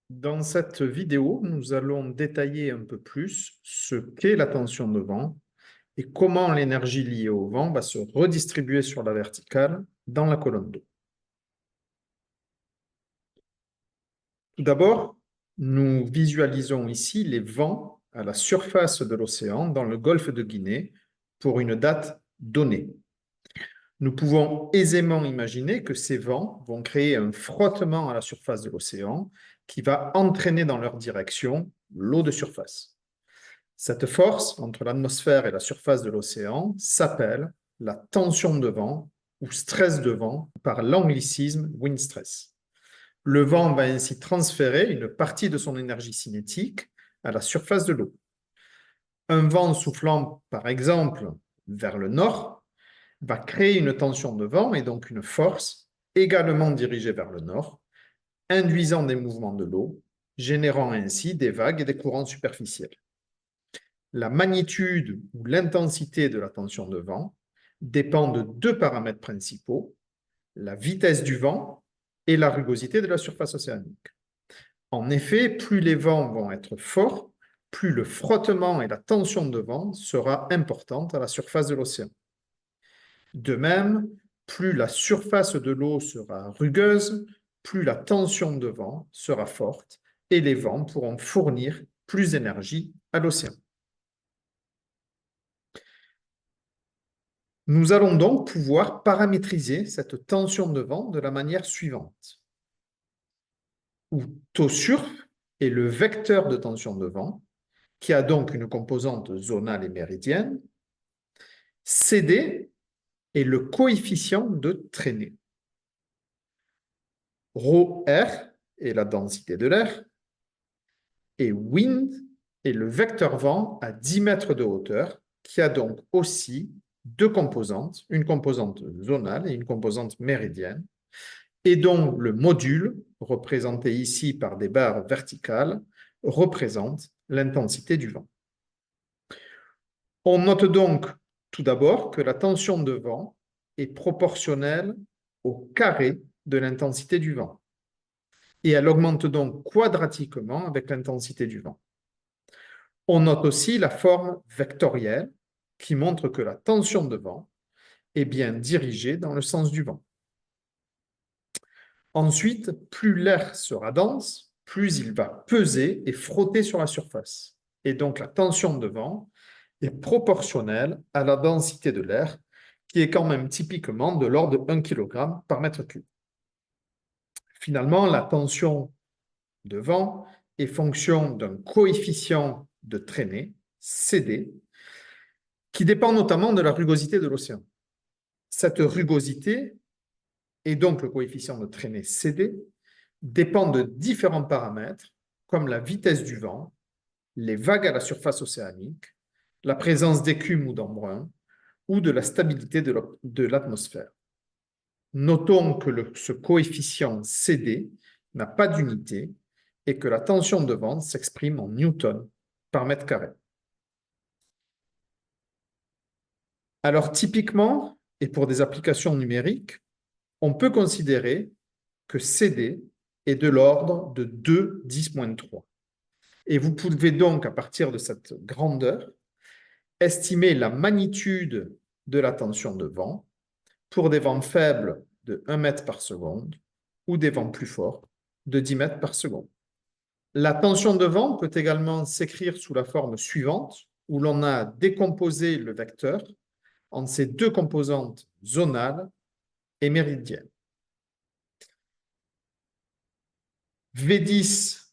Dans cette vidéo, nous allons détailler un peu plus ce qu'est la tension de vent et comment l'énergie liée au vent va se redistribuer sur la verticale dans la colonne d'eau. Tout d'abord, nous visualisons ici les vents à la surface de l'océan dans le golfe de Guinée pour une date donnée. Nous pouvons aisément imaginer que ces vents vont créer un frottement à la surface de l'océan qui va entraîner dans leur direction l'eau de surface. Cette force entre l'atmosphère et la surface de l'océan s'appelle la tension de vent ou stress de vent par l'anglicisme wind stress. Le vent va ainsi transférer une partie de son énergie cinétique à la surface de l'eau. Un vent soufflant, par exemple, vers le nord va créer une tension de vent et donc une force également dirigée vers le nord, induisant des mouvements de l'eau, générant ainsi des vagues et des courants superficiels. La magnitude ou l'intensité de la tension de vent dépend de deux paramètres principaux, la vitesse du vent et la rugosité de la surface océanique. En effet, plus les vents vont être forts, plus le frottement et la tension de vent sera importante à la surface de l'océan. De même, plus la surface de l'eau sera rugueuse, plus la tension de vent sera forte et les vents pourront fournir plus d'énergie à l'océan. Nous allons donc pouvoir paramétriser cette tension de vent de la manière suivante, où taux sur est le vecteur de tension de vent, qui a donc une composante zonale et méridienne. CD est le coefficient de traînée. Rho R est la densité de l'air. Et wind est le vecteur vent à 10 mètres de hauteur, qui a donc aussi deux composantes, une composante zonale et une composante méridienne, et dont le module, représenté ici par des barres verticales, représente l'intensité du vent. On note donc tout d'abord que la tension de vent est proportionnelle au carré de l'intensité du vent. Et elle augmente donc quadratiquement avec l'intensité du vent. On note aussi la forme vectorielle qui montre que la tension de vent est bien dirigée dans le sens du vent. Ensuite, plus l'air sera dense, plus il va peser et frotter sur la surface. Et donc la tension de vent est proportionnelle à la densité de l'air, qui est quand même typiquement de l'ordre de 1 kg par mètre cube. Finalement, la tension de vent est fonction d'un coefficient de traînée, CD, qui dépend notamment de la rugosité de l'océan. Cette rugosité, et donc le coefficient de traînée CD, dépend de différents paramètres comme la vitesse du vent, les vagues à la surface océanique, la présence d'écume ou d'embrun, ou de la stabilité de l'atmosphère. Notons que ce coefficient CD n'a pas d'unité et que la tension de vent s'exprime en newtons par mètre carré. Alors typiquement, et pour des applications numériques, on peut considérer que CD est de l'ordre de 2×10-3. Et vous pouvez donc, à partir de cette grandeur, estimer la magnitude de la tension de vent pour des vents faibles de 1 mètre par seconde ou des vents plus forts de 10 mètres par seconde. La tension de vent peut également s'écrire sous la forme suivante, où l'on a décomposé le vecteur en ces deux composantes zonales et méridiennes. V10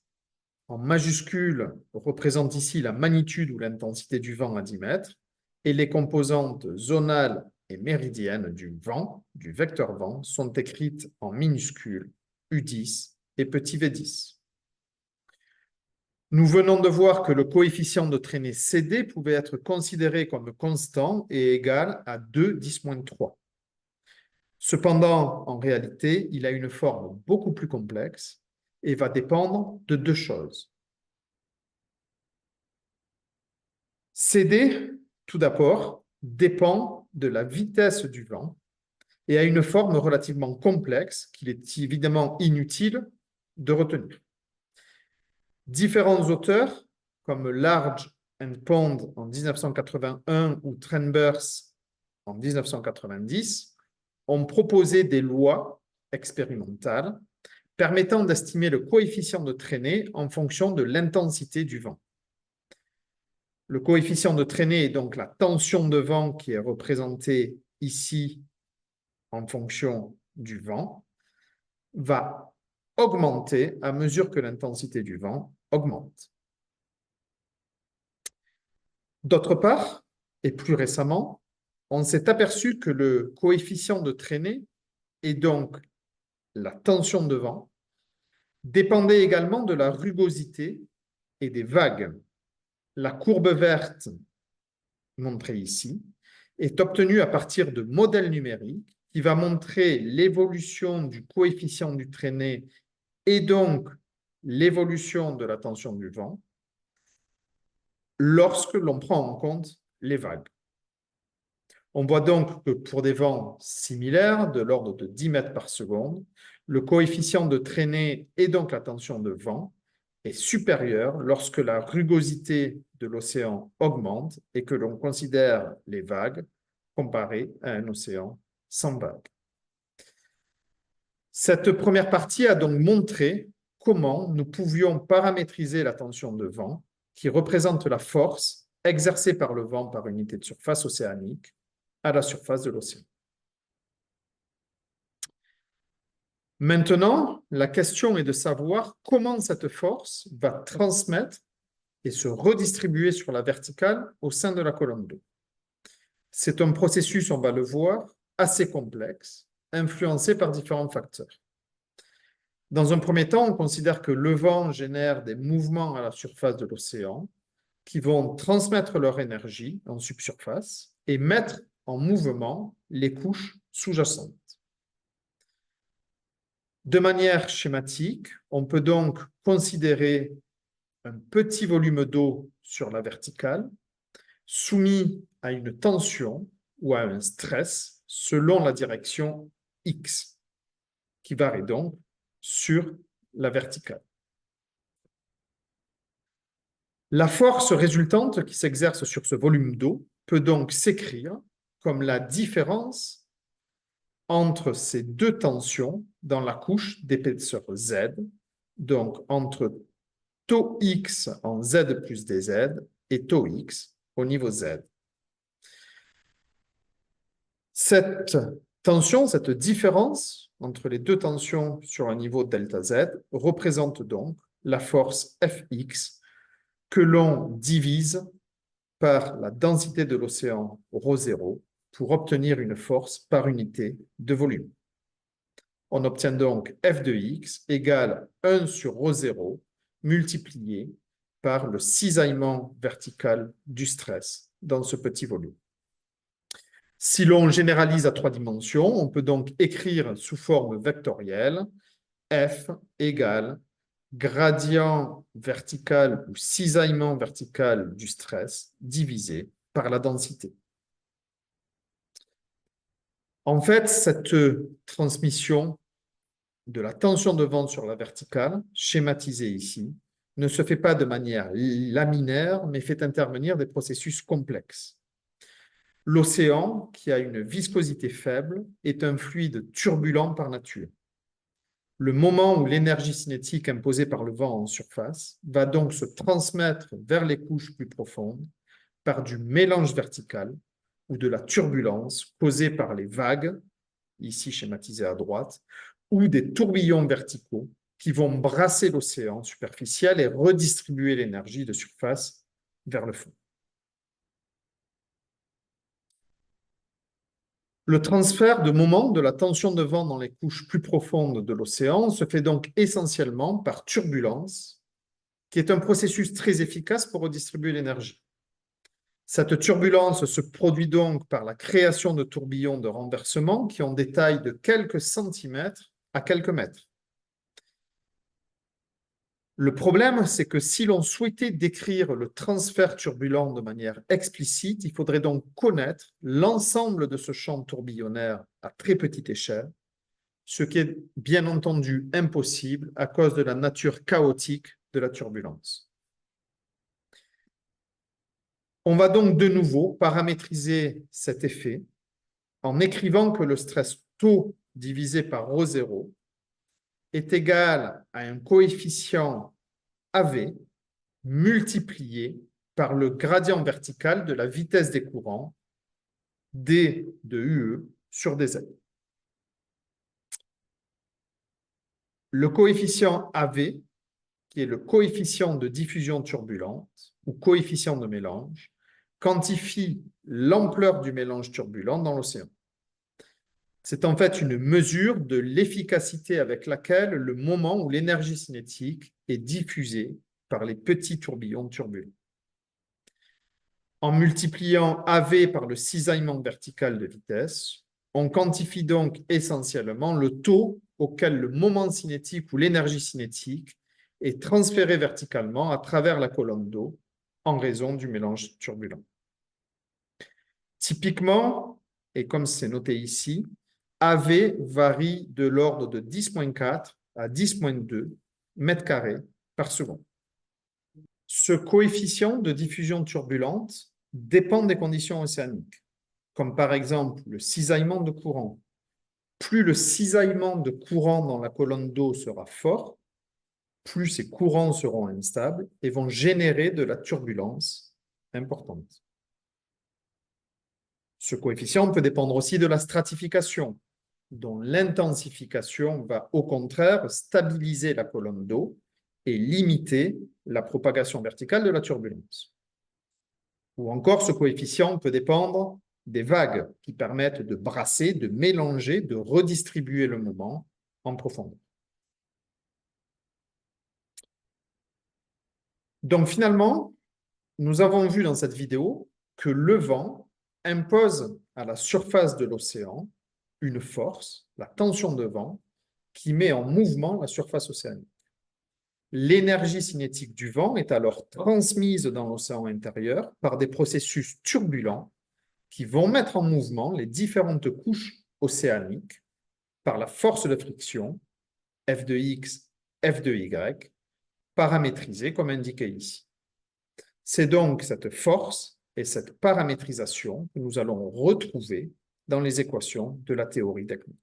en majuscule représente ici la magnitude ou l'intensité du vent à 10 mètres et les composantes zonales et méridiennes du vent, du vecteur vent, sont écrites en minuscules U10 et petit v10. Nous venons de voir que le coefficient de traînée CD pouvait être considéré comme constant et égal à 2×10-3. Cependant, en réalité, il a une forme beaucoup plus complexe et va dépendre de deux choses. CD, tout d'abord, dépend de la vitesse du vent et a une forme relativement complexe qu'il est évidemment inutile de retenir. Différents auteurs, comme Large and Pond en 1981 ou Trenbers en 1990, ont proposé des lois expérimentales permettant d'estimer le coefficient de traînée en fonction de l'intensité du vent. Le coefficient de traînée est donc la tension de vent qui est représentée ici en fonction du vent, va augmenter à mesure que l'intensité du vent augmente. D'autre part, et plus récemment, on s'est aperçu que le coefficient de traînée et donc la tension de vent dépendait également de la rugosité et des vagues. La courbe verte, montrée ici, est obtenue à partir de modèles numériques qui va montrer l'évolution du coefficient du traînée et donc l'évolution de la tension du vent lorsque l'on prend en compte les vagues. On voit donc que pour des vents similaires, de l'ordre de 10 mètres par seconde, le coefficient de traînée et donc la tension de vent est supérieur lorsque la rugosité de l'océan augmente et que l'on considère les vagues comparées à un océan sans vagues. Cette première partie a donc montré comment nous pouvions paramétriser la tension de vent qui représente la force exercée par le vent par unité de surface océanique à la surface de l'océan. Maintenant, la question est de savoir comment cette force va transmettre et se redistribuer sur la verticale au sein de la colonne d'eau. C'est un processus, on va le voir, assez complexe, influencé par différents facteurs. Dans un premier temps, on considère que le vent génère des mouvements à la surface de l'océan qui vont transmettre leur énergie en subsurface et mettre en mouvement les couches sous-jacentes. De manière schématique, on peut donc considérer un petit volume d'eau sur la verticale soumis à une tension ou à un stress selon la direction X, qui varie donc sur la verticale. La force résultante qui s'exerce sur ce volume d'eau peut donc s'écrire comme la différence entre ces deux tensions dans la couche d'épaisseur Z, donc entre taux X en Z plus dz et taux X au niveau Z. Cette tension, cette différence entre les deux tensions sur un niveau delta Z représente donc la force Fx que l'on divise par la densité de l'océan ρ0 pour obtenir une force par unité de volume. On obtient donc F de x égale 1 sur ρ0 multiplié par le cisaillement vertical du stress dans ce petit volume. Si l'on généralise à 3 dimensions, on peut donc écrire sous forme vectorielle F égale gradient vertical ou cisaillement vertical du stress divisé par la densité. En fait, cette transmission de la tension de vent sur la verticale, schématisée ici, ne se fait pas de manière laminaire, mais fait intervenir des processus complexes. L'océan, qui a une viscosité faible, est un fluide turbulent par nature. Le moment où l'énergie cinétique imposée par le vent en surface va donc se transmettre vers les couches plus profondes par du mélange vertical ou de la turbulence causée par les vagues, ici schématisées à droite, ou des tourbillons verticaux qui vont brasser l'océan superficiel et redistribuer l'énergie de surface vers le fond. Le transfert de moment de la tension de vent dans les couches plus profondes de l'océan se fait donc essentiellement par turbulence, qui est un processus très efficace pour redistribuer l'énergie. Cette turbulence se produit donc par la création de tourbillons de renversement qui ont des tailles de quelques centimètres à quelques mètres. Le problème, c'est que si l'on souhaitait décrire le transfert turbulent de manière explicite, il faudrait donc connaître l'ensemble de ce champ tourbillonnaire à très petite échelle, ce qui est bien entendu impossible à cause de la nature chaotique de la turbulence. On va donc de nouveau paramétriser cet effet en écrivant que le stress taux divisé par ρ0 est égal à un coefficient AV multiplié par le gradient vertical de la vitesse des courants d de UE sur dz. Le coefficient AV, qui est le coefficient de diffusion turbulente ou coefficient de mélange, quantifie l'ampleur du mélange turbulent dans l'océan. C'est en fait une mesure de l'efficacité avec laquelle le moment où l'énergie cinétique est diffusée par les petits tourbillons turbulents. En multipliant AV par le cisaillement vertical de vitesse, on quantifie donc essentiellement le taux auquel le moment cinétique ou l'énergie cinétique est transférée verticalement à travers la colonne d'eau en raison du mélange turbulent. Typiquement, et comme c'est noté ici, AV varie de l'ordre de 10,4 à 10,2 mètres carrés par seconde. Ce coefficient de diffusion turbulente dépend des conditions océaniques, comme par exemple le cisaillement de courant. Plus le cisaillement de courant dans la colonne d'eau sera fort, plus ces courants seront instables et vont générer de la turbulence importante. Ce coefficient peut dépendre aussi de la stratification, dont l'intensification va au contraire stabiliser la colonne d'eau et limiter la propagation verticale de la turbulence. Ou encore, ce coefficient peut dépendre des vagues qui permettent de brasser, de mélanger, de redistribuer le moment en profondeur. Donc finalement, nous avons vu dans cette vidéo que le vent impose à la surface de l'océan une force, la tension de vent, qui met en mouvement la surface océanique. L'énergie cinétique du vent est alors transmise dans l'océan intérieur par des processus turbulents qui vont mettre en mouvement les différentes couches océaniques par la force de friction, F de x, F de y, paramétrisée comme indiqué ici. C'est donc cette force et cette paramétrisation que nous allons retrouver dans les équations de la théorie technique.